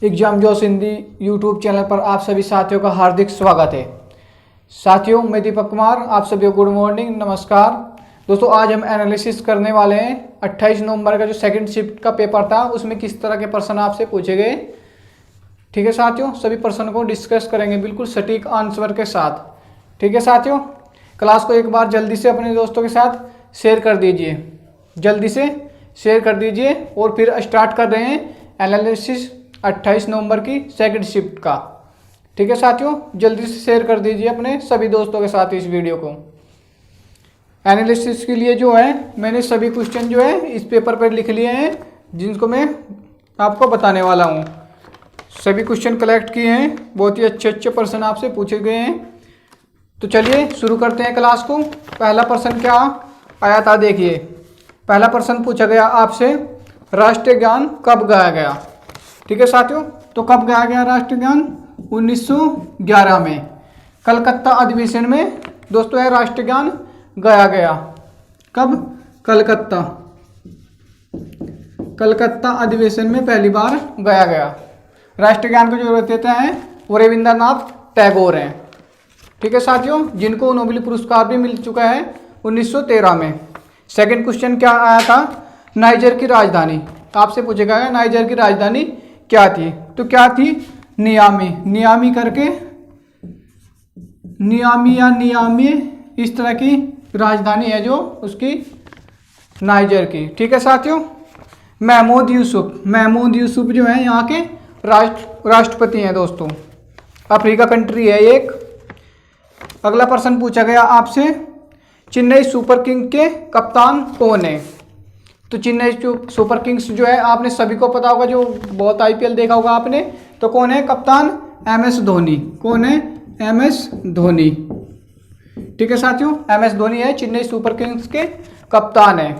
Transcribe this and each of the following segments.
Exam जोश Hindi YouTube channel पर आप सभी साथियों का हार्दिक स्वागत है। साथियों, मैं दीपक कुमार, आप सभी को गुड मॉर्निंग, नमस्कार। दोस्तों, आज हम एनालिसिस करने वाले हैं 28 नवंबर का जो सेकंड शिफ्ट का पेपर था उसमें किस तरह के प्रश्न आपसे पूछे गए। ठीक है साथियों, सभी प्रश्न को डिस्कस करेंगे बिल्कुल सटीक आंसर के साथ। ठीक है साथियों, क्लास को एक बार जल्दी से अपने दोस्तों के साथ शेयर कर दीजिए, जल्दी से शेयर कर दीजिए। और फिर स्टार्ट कर रहे हैं एनालिसिस 28 नवंबर की सेकंड शिफ्ट का। ठीक है साथियों, जल्दी से शेयर कर दीजिए अपने सभी दोस्तों के साथ इस वीडियो को। एनालिसिस के लिए जो है मैंने सभी क्वेश्चन जो है इस पेपर पर लिख लिए हैं, जिनको मैं आपको बताने वाला हूँ। सभी क्वेश्चन कलेक्ट किए हैं, बहुत ही अच्छे अच्छे प्रश्न आपसे पूछे गए हैं। तो चलिए शुरू करते हैं क्लास को। पहला प्रश्न क्या आया था देखिए। पहला प्रश्न पूछा गया आपसे, राष्ट्रीय गान कब गाया गया। ठीक है साथियों, तो कब गाया गया राष्ट्रीय गान? 1911 में कलकत्ता अधिवेशन में दोस्तों यह राष्ट्रीय गान गाया गया। कब? कलकत्ता अधिवेशन में पहली बार गाया गया। राष्ट्रीय गान को जो रचयिता हैं वो रविंद्रनाथ टैगोर हैं। ठीक है साथियों, जिनको नोबेल पुरस्कार भी मिल चुका है 1913 में। सेकंड क्वेश्चन क्या आया था, नाइजर की राजधानी आपसे पूछा गया, नाइजर की राजधानी क्या थी? तो क्या थी? नियामी। नियामी करके, नियामी या नियामी इस तरह की राजधानी है जो उसकी नाइजर की। ठीक है साथियों, महमूद यूसुफ जो है यहाँ के राष्ट्रपति हैं दोस्तों। अफ्रीका कंट्री है एक। अगला प्रश्न पूछा गया आपसे, चेन्नई सुपर किंग के कप्तान कौन है? तो चेन्नई सुपर किंग्स जो है आपने सभी को पता होगा, जो बहुत आईपीएल देखा होगा आपने। तो कौन है कप्तान? एमएस धोनी। कौन है? एमएस धोनी। ठीक है साथियों, एमएस धोनी है चेन्नई सुपर किंग्स के कप्तान है।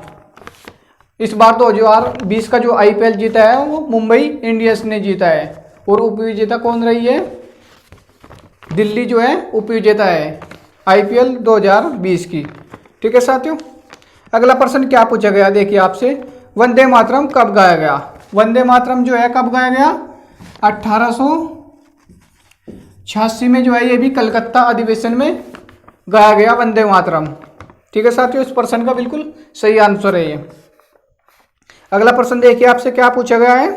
इस बार 2020 का जो आईपीएल जीता है वो मुंबई इंडियंस ने जीता है। और उपविजेता कौन रही है? दिल्ली जो है उपविजेता है आईपीएल 2020 की। ठीक है साथियों, अगला प्रश्न क्या पूछा गया देखिए आपसे, वंदे मातरम कब गाया गया? वंदे मातरम जो है कब गाया गया? 1886 में जो है ये भी कलकत्ता अधिवेशन में गाया गया वंदे मातरम। ठीक है साथियों, इस प्रश्न का बिल्कुल सही आंसर है ये। अगला प्रश्न देखिए आपसे क्या पूछा गया है,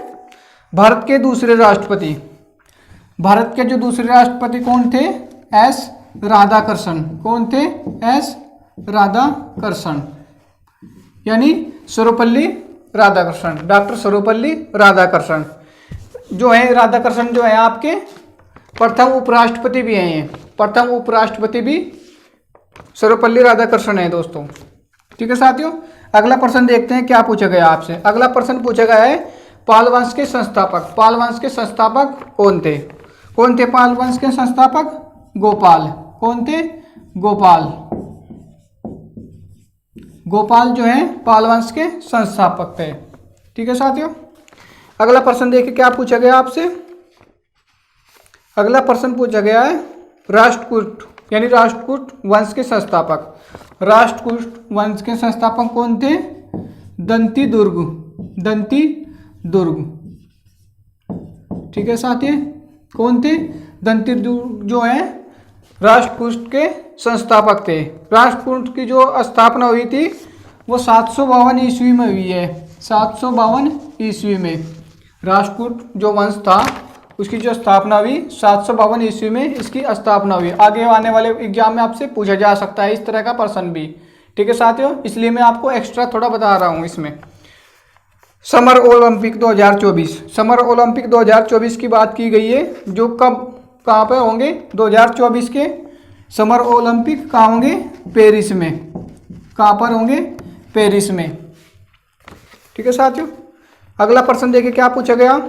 भारत के दूसरे राष्ट्रपति। भारत के जो दूसरे राष्ट्रपति कौन थे? एस राधाकृष्णन। कौन थे? एस राधाकृष्णन, यानी सर्वपल्ली राधाकृष्णन, डॉक्टर सर्वपल्ली राधाकृष्णन जो है। राधाकृष्णन जो है आपके प्रथम उपराष्ट्रपति भी हैं। ये प्रथम उपराष्ट्रपति भी सर्वपल्ली राधाकृष्णन है दोस्तों। ठीक है साथियों, अगला प्रश्न देखते हैं क्या पूछा गया आपसे। अगला प्रश्न पूछा गया है, पाल वंश के संस्थापक। पाल वंश के संस्थापक कौन थे? कौन थे पाल वंश के संस्थापक? गोपाल। कौन थे? गोपाल। गोपाल जो है पाल वंश के संस्थापक थे। ठीक है साथियों, अगला प्रश्न देखिए क्या पूछा गया आपसे। अगला प्रश्न पूछा गया है, राष्ट्रकूट यानी राष्ट्रकूट वंश के संस्थापक। राष्ट्रकूट वंश के संस्थापक कौन थे? दंती दुर्ग। दंती दुर्ग। ठीक है साथियों, कौन थे? दंती दुर्ग जो है राष्ट्रकूट के संस्थापक थे। राष्ट्रकूट की जो स्थापना हुई थी वो 752 ईस्वी में हुई है। 752 ईस्वी में राष्ट्रकूट जो वंश था उसकी जो स्थापना हुई 752 ईस्वी में इसकी स्थापना हुई। आगे आने वाले एग्जाम में आपसे पूछा जा सकता है इस तरह का प्रश्न भी। ठीक है साथियों, इसलिए मैं आपको एक्स्ट्रा थोड़ा बता रहा हूँ इसमें। समर ओलंपिक 2024, समर ओलंपिक 2024 की बात की गई है, जो कब कहाँ पर होंगे? 2024 के समर ओलंपिक कहाँ होंगे? पेरिस में। कहाँ पर होंगे? पेरिस में। ठीक है साथियों, अगला प्रश्न देखिए क्या पूछा गया,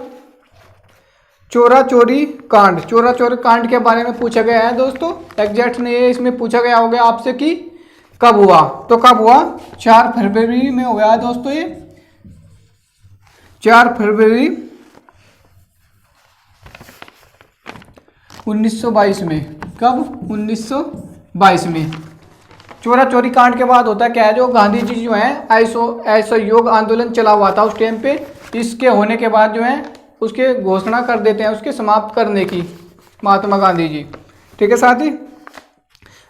चोरा चोरी कांड। चोरा चोरी कांड के बारे में पूछा गया है दोस्तों। एग्जैक्ट नहीं है, इसमें पूछा गया होगा आपसे कि कब हुआ। तो कब हुआ? 4 फरवरी में हुआ है दोस्तों ये। 4 फरवरी 1922 में। कब? 1922 में। चोरा चोरी कांड के बाद होता क्या है, जो गांधी जी जो है असहयोग आंदोलन चला हुआ था उस टाइम पे। इसके होने के बाद जो है उसके घोषणा कर देते हैं उसके समाप्त करने की, महात्मा गांधी जी। ठीक है साथी।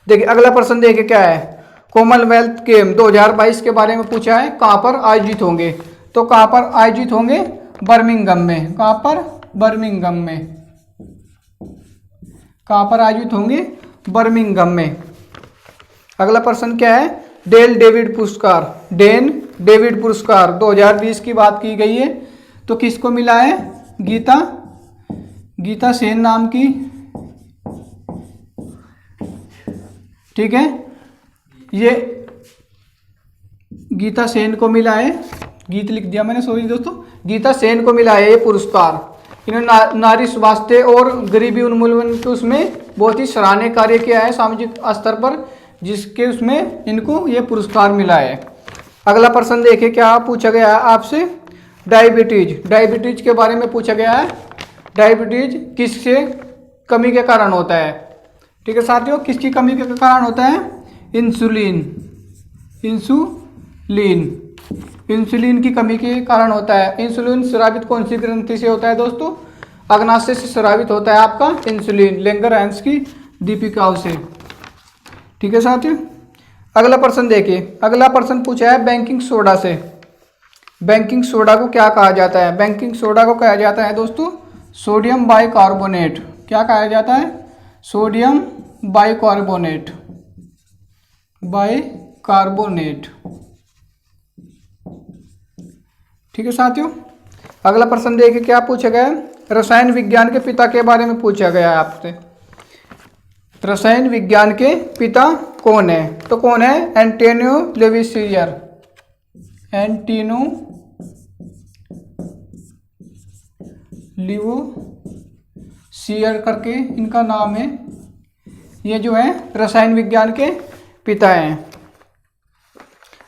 देखिए अगला प्रश्न देखिए क्या है, कॉमनवेल्थ गेम 2022 के बारे में पूछा है, कहाँ पर आयोजित होंगे? तो कहाँ पर आयोजित होंगे? बर्मिंघम में। कहाँ पर? बर्मिंघम में। कहाँ पर आयोजित होंगे? बर्मिंघम में। अगला प्रश्न क्या है, डेल डेविड पुरस्कार, डेन डेविड पुरस्कार 2020 की बात की गई है, तो किसको मिला है? गीता सेन नाम की, ठीक है, ये गीता सेन को मिला है, गीत लिख दिया मैंने, सॉरी दोस्तों, गीता सेन को मिला है ये पुरस्कार। इन्होंने नारी स्वास्थ्य और गरीबी उन्मूलन के उसमें बहुत ही सराहनीय कार्य किया है सामाजिक स्तर पर, जिसके उसमें इनको ये पुरस्कार मिला है। अगला प्रश्न देखिए क्या पूछा गया है आपसे, डायबिटीज के बारे में पूछा गया है। डायबिटीज किससे कमी के कारण होता है? ठीक है साथियों, किसकी कमी के कारण होता है? इंसुलिन की कमी के कारण होता है। इंसुलिन स्रावित कौन सी ग्रंथि से होता है दोस्तों? अग्नाशय से स्रावित होता है आपका इंसुलिन, लैंगरहैंस की दीपिकाओं से। ठीक है साथियों। अगला प्रश्न देखिए, अगला प्रश्न पूछा है बेकिंग सोडा से। बेकिंग सोडा को क्या कहा जाता है? बेकिंग सोडा को कहा जाता है दोस्तों सोडियम बाइकार्बोनेट। क्या कहा जाता है? Sodium bicarbonate. ठीक है साथियों। अगला प्रश्न देखिए क्या पूछा गया है, रसायन विज्ञान के पिता के बारे में पूछा गया है आपसे। रसायन विज्ञान के पिता कौन है? तो कौन है? एंटोनियो लेविसियर। एंटोनियो लिवोसियर करके इनका नाम है। ये जो है रसायन विज्ञान के पिता हैं।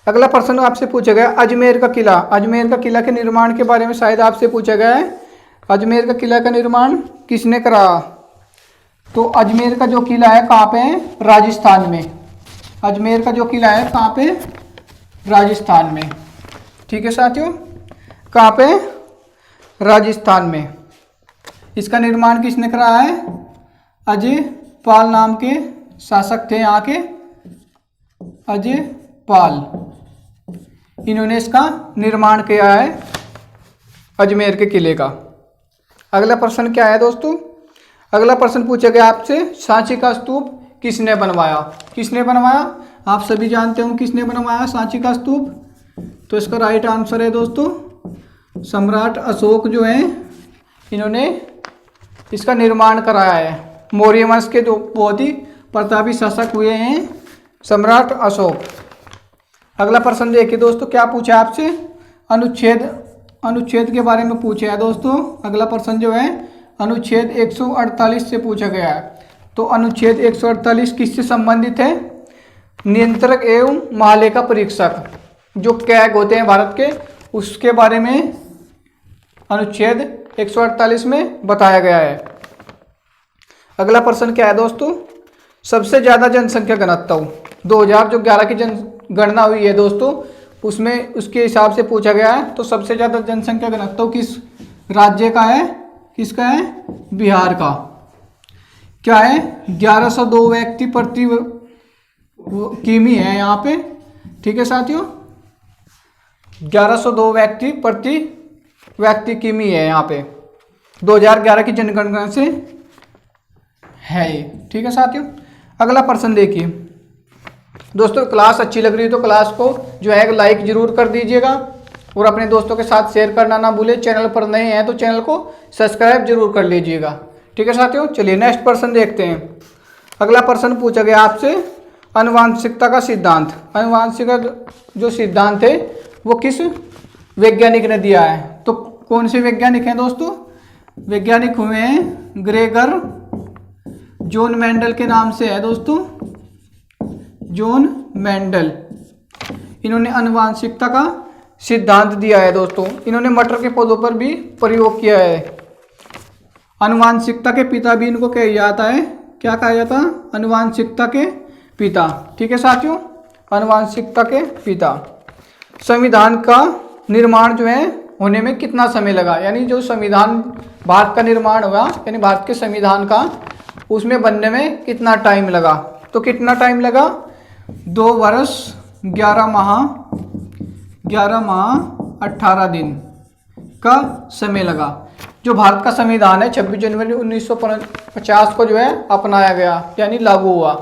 अगला प्रश्न आपसे पूछा गया अजमेर का किला। अजमेर का किला के निर्माण के बारे में शायद आपसे पूछा गया है। अजमेर का किला का निर्माण किसने करा? तो अजमेर का जो किला है कहाँ पे है? राजस्थान में। अजमेर का जो किला है कहाँ पे? राजस्थान में। ठीक है साथियों, कहाँ पे? राजस्थान में। इसका निर्माण किसने कराया है? अजय पाल नाम के शासक थे यहाँ के, अजय पाल। इन्होंने इसका निर्माण किया है अजमेर के किले का। अगला प्रश्न क्या है दोस्तों? अगला प्रश्न पूछा गया आपसे सांची का स्तूप किसने बनवाया? किसने बनवाया? आप सभी जानते हो किसने बनवाया सांची का स्तूप। तो इसका राइट आंसर है दोस्तों सम्राट अशोक जो है इन्होंने इसका निर्माण कराया है। मौर्य वंश के जो बहुत ही प्रतापी शासक हुए हैं सम्राट अशोक। अगला प्रश्न देखिए दोस्तों क्या पूछा आपसे, अनुच्छेद के बारे में पूछा है दोस्तों। अगला प्रश्न जो है अनुच्छेद 148 से पूछा गया है। तो अनुच्छेद 148 किससे संबंधित है? नियंत्रक एवं महालेखा परीक्षक जो कैग होते हैं भारत के, उसके बारे में अनुच्छेद 148 में बताया गया है। अगला प्रश्न क्या है दोस्तों, सबसे ज़्यादा जनसंख्या घनत्व 2011 की जनगणना हुई है दोस्तों, उसमें उसके हिसाब से पूछा गया है। तो सबसे ज़्यादा जनसंख्या घनत्व किस राज्य का है? किसका है? बिहार का। क्या है? 1102 व्यक्ति प्रति किमी है यहाँ पे। ठीक है साथियों, 1102 व्यक्ति प्रति व्यक्ति किमी है यहाँ पे, 2011 की जनगणना से है ये। ठीक है साथियों। अगला प्रश्न देखिए दोस्तों, क्लास अच्छी लग रही है तो क्लास को जो है लाइक जरूर कर दीजिएगा और अपने दोस्तों के साथ शेयर करना ना भूले। चैनल पर नए हैं तो चैनल को सब्सक्राइब जरूर कर लीजिएगा। ठीक है साथियों, चलिए नेक्स्ट प्रश्न देखते हैं। अगला प्रश्न पूछा गया आपसे आनुवांशिकता का सिद्धांत। आनुवांशिकता जो सिद्धांत है वो किस वैज्ञानिक ने दिया है? तो कौन से वैज्ञानिक हैं दोस्तों? वैज्ञानिक हुए हैं ग्रेगर जॉन मेंडल के नाम से है दोस्तों, जॉन मेंडल। इन्होंने आनुवांशिकता का सिद्धांत दिया है दोस्तों। इन्होंने मटर के पौधों पर भी प्रयोग किया है। आनुवांशिकता के पिता भी इनको कहा जाता है। क्या कहा जाता है? आनुवांशिकता के पिता। ठीक है साथियों, आनुवांशिकता के पिता। संविधान का निर्माण जो है होने में कितना समय लगा, यानी जो संविधान भारत का निर्माण हुआ, यानी भारत के संविधान का, उसमें बनने में कितना टाइम लगा। तो कितना टाइम लगा, 2 वर्ष 11 माह 18 दिन का समय लगा। जो भारत का संविधान है 26 जनवरी 1950 को जो है अपनाया गया, यानी लागू हुआ।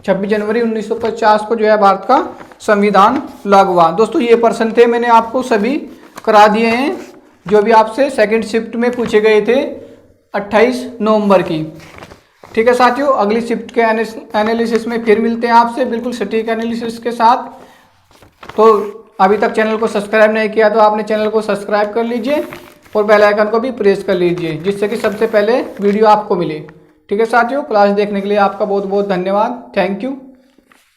26 जनवरी 1950 को जो है भारत का संविधान लागू हुआ। दोस्तों ये प्रश्न थे, मैंने आपको सभी करा दिए हैं जो भी आपसे सेकंड शिफ्ट में पूछे गए थे 28 नवंबर की। ठीक है साथियों, अगली शिफ्ट के एनालिसिस में फिर मिलते हैं आपसे बिल्कुल सटीक एनालिसिस के साथ। तो अभी तक चैनल को सब्सक्राइब नहीं किया तो आपने चैनल को सब्सक्राइब कर लीजिए और बेल आइकन को भी प्रेस कर लीजिए, जिससे कि सबसे पहले वीडियो आपको मिले। ठीक है साथियों, क्लास देखने के लिए आपका बहुत बहुत धन्यवाद। Thank you.